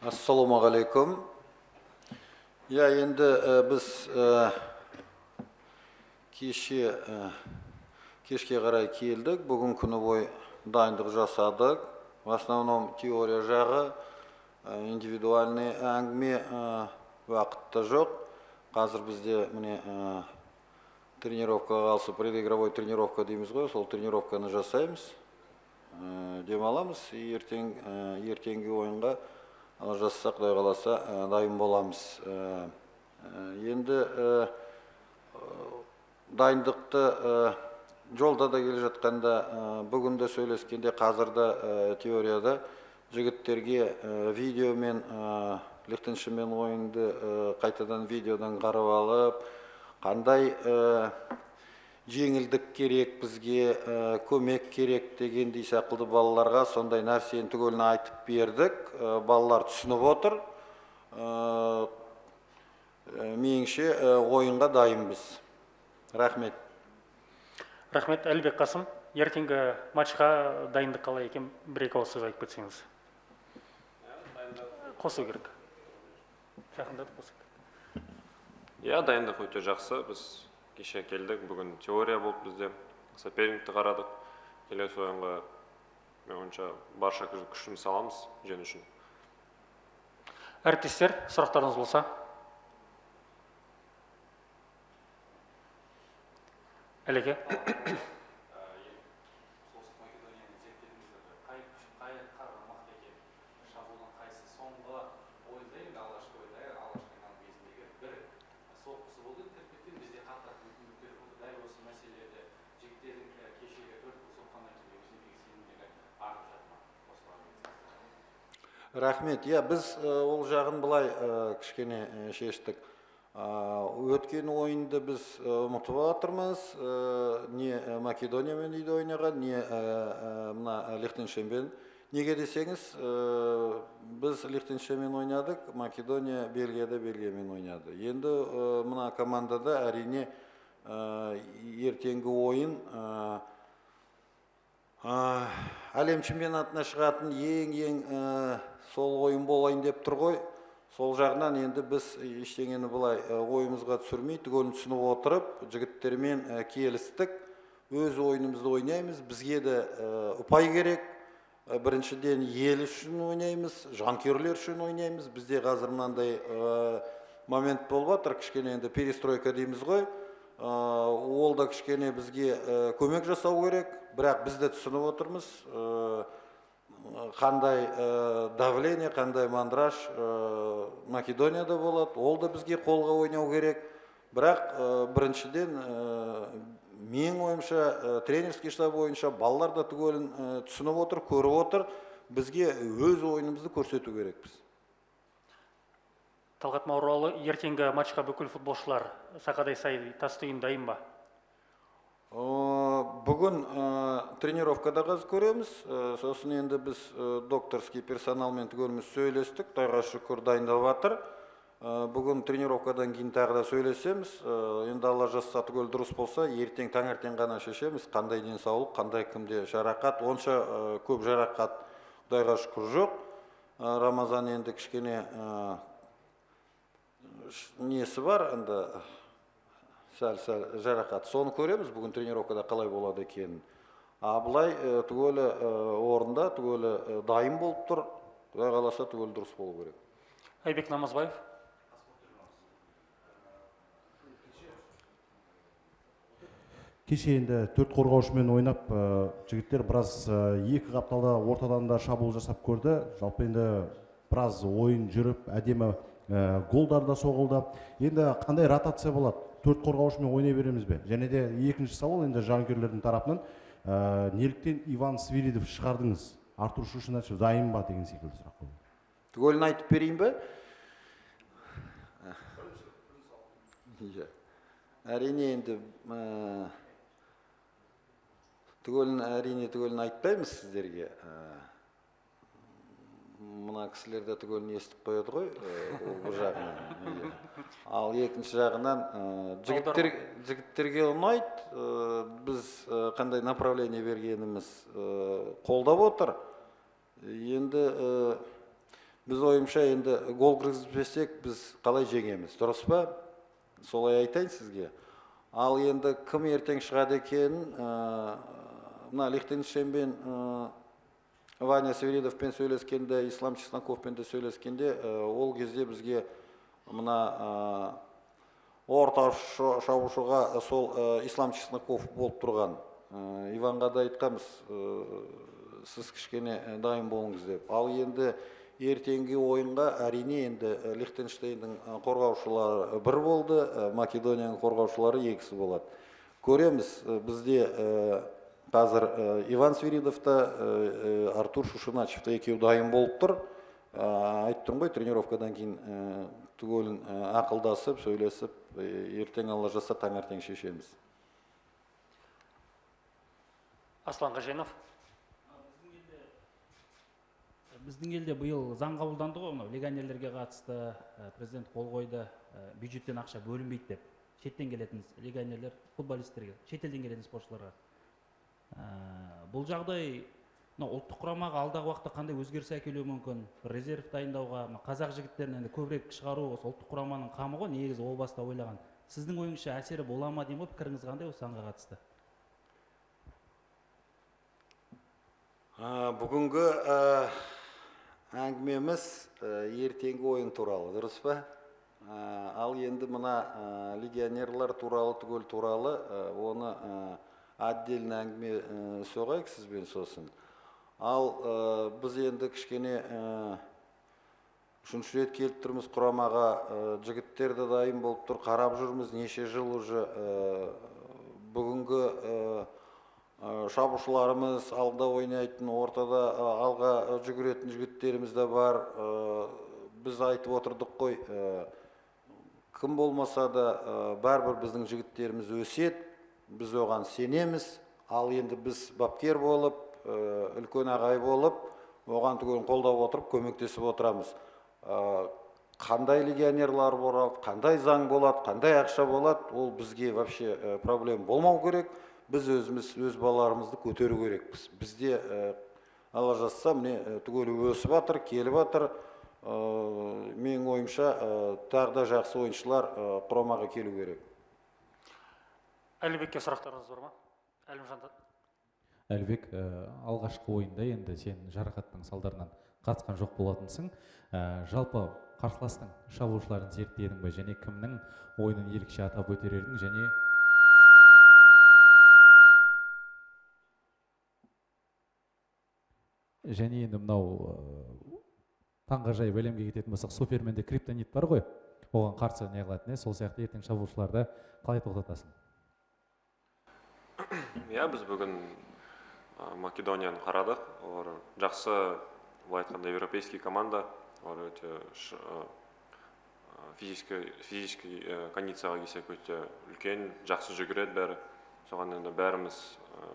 Ассалаумағалейкум. Енді біз кешке қарай келдік. Бүгін күні бой дайындық жасадық. В основном теория жағы, индивидуальный әңгіме уақытта жоқ. Қазір бізде міне тренировкаға қалсы, предигровой тренировка дейміз ғой, сол тренировканы жасаймыз. Демаламыз, ертеңгі ойынға жасасақ, Құдай қаласа, дайын боламыз. Енді дайындықты жолда да келе жатқанда, бүгінде сөйлескенде, қазірді теорияда жігіттерге видеомен, Лихтеншеймен ойынды қайтадан видеодан қарап алып, қандай жеңілдік керек бізге, көмек керек дегендей сақылды балаларға сондай нәрсені түгелін айтып бердік. Балалар түсініп отыр. Меніңше ойынға дайынбыз. Рахмет. Рахмет, Әлібек Қасым. Ертеңгі матчқа дайындық қалай екен, бір-екі ауыз сөз айтып кетсеңіз. Қосу керек. Жақындатып қосу керек. Дайындық өте жақсы. Біз кеше келдік, бүгін теория болып бізде. Соперникті қарадық. Келесі ойынға меніңше барша күшін саламыз жеңу үшін. Әріптестер, сұрақтарыңыз болса? Әлеке? Рахмет. Біз ол жағын былай кішкене шештік. Өткен ойынды біз ұмытып отырмыз. Не Македониямен үйде ойнаған, не мына Лихтеншеймен. Неге десеңіз, біз Лихтеншеймен ойнадық, Македония Бельгияда Бельгиямен ойнады. Енді мына командада әрине ертеңгі ойын әлем чемпионатына шығатын ең сол ойын болайын деп тұр ғой. Сол жағынан енді біз ештеңені былай ойымызға түсірмей, түгелін түсініп отырып, жігіттермен келістік. Өз ойынымызды ойнаймыз. Бізге де ұпай керек. Біріншіден ел үшін ойнаймыз, жанкүйерлер үшін ойнаймыз. Бізде қазір мынандай момент болып жатыр, кішкене енді перестройка дейміз ғой. Ол да кішкене бізге көмек жасау керек. Бірақ біз де түсініп отырмыз, қандай давление, қандай мандраж Македонияда болады. Ол да бізге қолға ойнау керек. Бірақ біріншіден мен ойымша, тренерский штаб бойынша балалар да түгелін түсініп отыр, көріп отыр. Бізге өз ойынымызды көрсету керекпіз. Талғат Мауралы, ертеңгі матчқа бүкіл футболшылар сақадай сай тастүйін дайын ба? Бүгін тренировкада қаз көреміз. Сосын енді біз докторский персоналмен түгеліміз сөйлестік. Құдайға шүкір дайындап жатыр. Бүгін тренировкадан кейін тағы да сөйлесеміз. Енді Алла жазса түгел дұрыс болса, ертең таңертең ғана шешеміз, қандай денсаулық, қандай кімде жарақат. Онша көп жарақат Құдайға шүкір жоқ. Рамазан енді кішкене несі бар, енді сәл жарақат. Соны көреміз, бүгін тренировкада қалай болады екен. Бұлай түгелі орында, түгелі дайын болып тұр. Құдай қаласа түгелі дұрыс болу керек. Айбек Намазбаев. Кеше енді 4 қорғаушымен ойнап, жігіттер біраз екі қапталда ортадан да шабуыл жасап көрді. Жалпы енді біраз ойын жүріп, әдемі голдар да соғылды. Енді қандай ротация болады? 4 қорғаушымен ойнай береміз бе? Және де екінші сауал енді жанкүйерлердің тарапынан, неліктен Иван Свиридов шығардыңыз? Артур Шушиначев дайын ба деген секілді сұрақ қойды. Түгелін айтып берейін бе? Әрине енді түгелін айтпаймыз сіздерге. Мына кісілерді түгелін естіп қояды ғой, бұл жағынан. Ал екінші жағынан жігіттерге ұнайды, біз қандай направление бергеніміз қолдап отыр. Енді Біз ойымша енді гол кіргізбесек, біз қалай жеңеміз, дұрыс па? Солай айтайын сізге. Ал енді кім ертең шығады екенін, мына Лихтенштейнмен Ваня Свиридовпен сөйлескенде, Ислам Чесноковпен де сөйлескенде, ол кезде бізге мына орта шабушыға сол Ислам Чесноков болып тұрған. Иванға да айтқанбыз, сіз кішкене дайын болыңыз деп. Ал енді ертеңгі ойынға әрине енді Лихтенштейндің қорғаушылары бір болды, Македонияның қорғаушылары екісі болады. Көреміз, бізде қазір Иван Свиридов та, Артур Шушиначев та екеуі дайын болып тұр. Айттым ғой, тренировкадан кейін түгелін ақылдасып, сөйлесіп, ертең алла жазса таңертең шешеміз. Аслан Қаженов. Біздің елде бұйыл заң қабылданды ғой, легионерлерге қатысты президент қол қойды, бюджеттен ақша бөлінбейді деп. Шеттен келетін легионерлер, футболистерге, шетелден келетін спортшыларға. Бұл жағдай ұлттық құрамаға алдағы уақытта қандай өзгеріс әкелуі мүмкін? Резерв дайындауға, қазақ жігіттерін енді көбірек шығару, осы ұлттық құраманың қамы ғой, негізі ол баста ойлаған. Сіздің ойыңызша әсері бола ма деймін ғой, пікіріңіз қандай осы заңға қатысты? Бүгінгі әңгімеміз ертеңгі ойын туралы, дұрыс па? Ал енді мына легионерлар туралы, түгел туралы, оны отдельно әңгіме соғайық сізбен сосын. Ал біз енді кішкене үшінші рет келіп тұрмыз құрамаға, жігіттер де дайын болып тұр, қарап жүрміз, неше жыл уже бүгінгі шабушыларымыз, алда ойнайтын, ортада алға жүгіретін жігіттеріміз де бар. Біз айтып отырдық қой, кім болмаса да бәрібір біздің жігіттеріміз өсет, біз оған сенеміз. Ал енді біз бапкер болып, үлкен ағай болып, оған түгелін қолдап отырып, көмектесіп отырамыз. Қандай легионерлар болады, қандай заң болады, қандай ақша болады, ол бізге вообще проблем болмау керек. Біз өзіміз, өз балаларымызды көтеру керекпіз. Бізде алла жазса, міне түгелі өсіп жатыр, келіп жатыр. Менің ойымша, тағы да жақсы ойыншылар құрамаға келу керек. Әлібекке сұрақтарыңыз бар ма? Әлімжан. Әлібек, алғашқы ойында енді сен жарақаттың салдарынан қатысқан жоқ болатынсың. Жалпы қарсыластың шабуылшыларын зерттедің бе, және кімнің ойынын ерекше атап өтер едің, және енді мынау таңғажайып әлемге кететін болсақ, Суперменде криптонит бар ғой, оған қарсы не қылатын, сол сияқты ертең шабуылшыларды қалай тоқтатасың? Біз бүгін Македонияны қарадық. Олар жақсы, былай айтқанда, европейский команда. Олар өте физический кондицияға келсек өте үлкен, жақсы жүгіреді бәрі. Соған енді бәріміз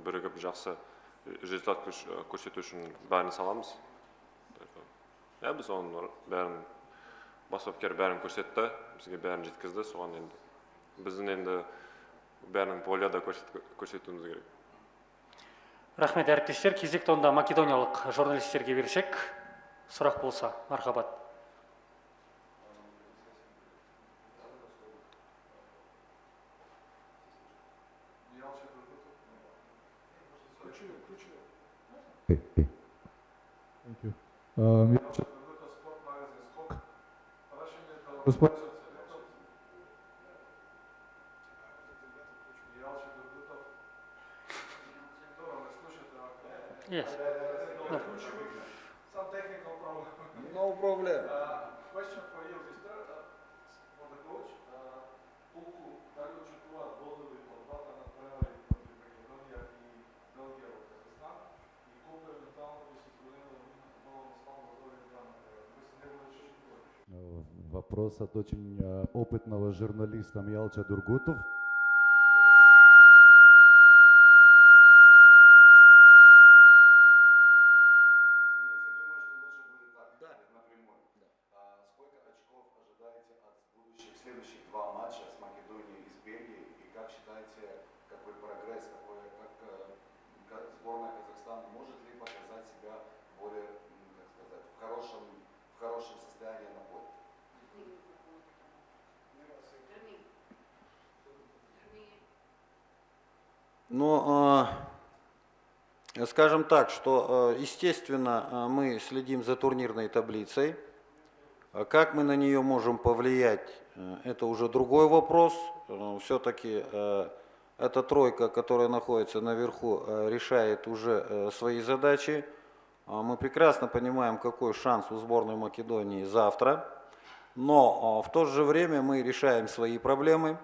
бірігіп жақсы результат көрсету үшін бәрін саламыз. Біз оның бәрін, бас бапкер бәрін көрсетті, бізге бәрін жеткізді. Соған енді біздің енді бәрінің полияда көрсетуіміз керек. Рахмет, әріптестер. Кезекті онда македониялық журналистерге берсек, сұрақ болса, мархабат. Yes. No. Some technical problem. No problem. Question for you, Mr. For the coach. Колко дали очекуват бодови од двата натпревари против Македонија и Белгија во Казахстан и колко евентуално би се изгодено да имате много слабо во овие два натпревари? Кој се не го Вопрос от очень опытного журналиста Миалча Дургутов. Следующих два матча с Македонией и с Бельгией, и как считаете, какой прогресс, сборная Казахстана может ли показать себя более, в в хорошем состоянии на поле. Ну, скажем так, что, естественно, мы следим за турнирной таблицей. Как мы на нее можем повлиять, это уже другой вопрос. Все-таки эта тройка, которая находится наверху, решает уже свои задачи. Мы прекрасно понимаем, какой шанс у сборной Македонии завтра. Но в то же время мы решаем свои проблемы.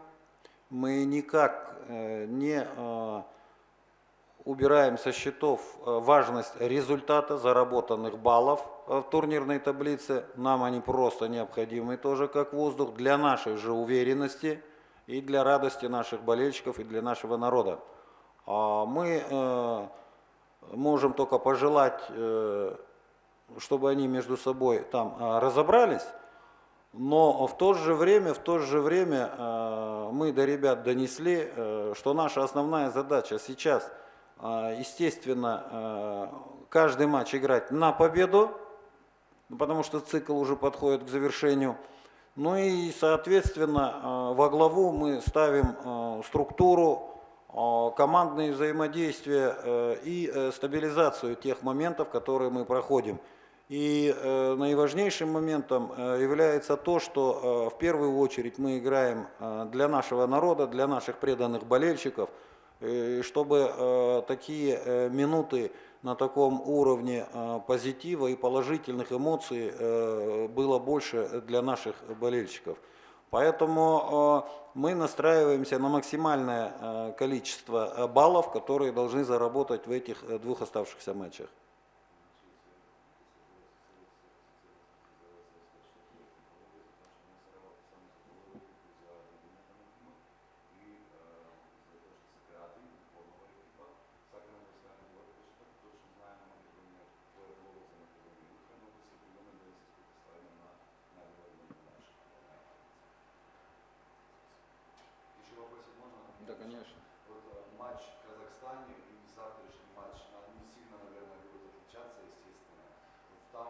Мы никак не убираем со счетов важность результата заработанных баллов в турнирной таблице. Нам они просто необходимы тоже как воздух для нашей же уверенности и для радости наших болельщиков и для нашего народа. Мы можем только пожелать, чтобы они между собой там разобрались. Но в то же время мы до ребят донесли, что наша основная задача сейчас, естественно, каждый матч играть на победу, потому что цикл уже подходит к завершению. Ну и, соответственно, во главу мы ставим структуру, командные взаимодействия и стабилизацию тех моментов, которые мы проходим. И наиважнейшим моментом является то, что в первую очередь мы играем для нашего народа, для наших преданных болельщиков, чтобы такие минуты на таком уровне позитива и положительных эмоций было больше для наших болельщиков. Поэтому мы настраиваемся на максимальное количество баллов, которые должны заработать в этих двух оставшихся матчах. Еще вопросик можно? Да, конечно. Вот матч в Казахстане и завтрашний матч, они сильно, наверное, будут отличаться, естественно. Вот там,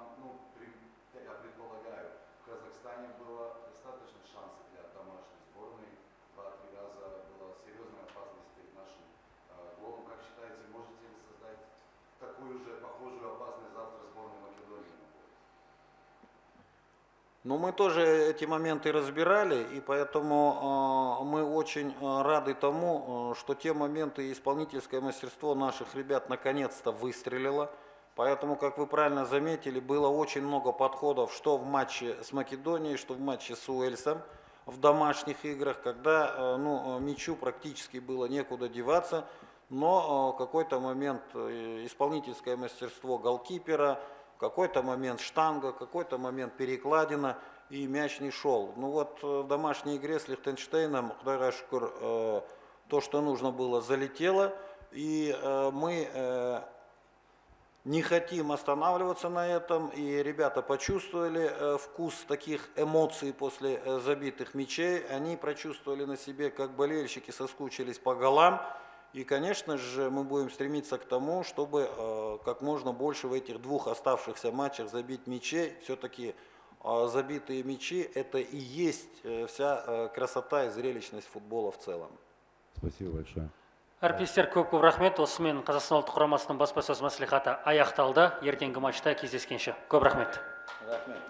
я предполагаю, в Казахстане было достаточно шансов для домашней сборной. 2-3 раза была серьезная опасность перед нашим голом. Как считаете, можете ли создать такую же похожую опасность завтра сборной Македонии? Ну, мы тоже эти моменты разбирали, и поэтому мы очень рады тому, что те моменты и исполнительское мастерство наших ребят наконец-то выстрелило. Поэтому, как вы правильно заметили, было очень много подходов, что в матче с Македонией, что в матче с Уэльсом, в домашних играх, когда мячу практически было некуда деваться, но в какой-то момент исполнительское мастерство голкипера, в какой-то момент штанга, в какой-то момент перекладина, и мяч не шел. Ну вот в домашней игре с Лихтенштейном, Кудайга шукур, то, что нужно было, залетело, и мы не хотим останавливаться на этом, и ребята почувствовали вкус таких эмоций после забитых мячей, они прочувствовали на себе, как болельщики соскучились по голам. И, конечно же, мы будем стремиться к тому, чтобы как можно больше в этих двух оставшихся матчах забить мячей. Все-таки забитые мячи – это и есть вся красота и зрелищность футбола в целом. Спасибо большое. Әріптестер, көп рахмет. Осымен Қазақстан ұлттық құрамасының баспасөз мәслихаты аяқталды. Ертеңгі матчта кездескенше. Көп рахмет. Рахмет.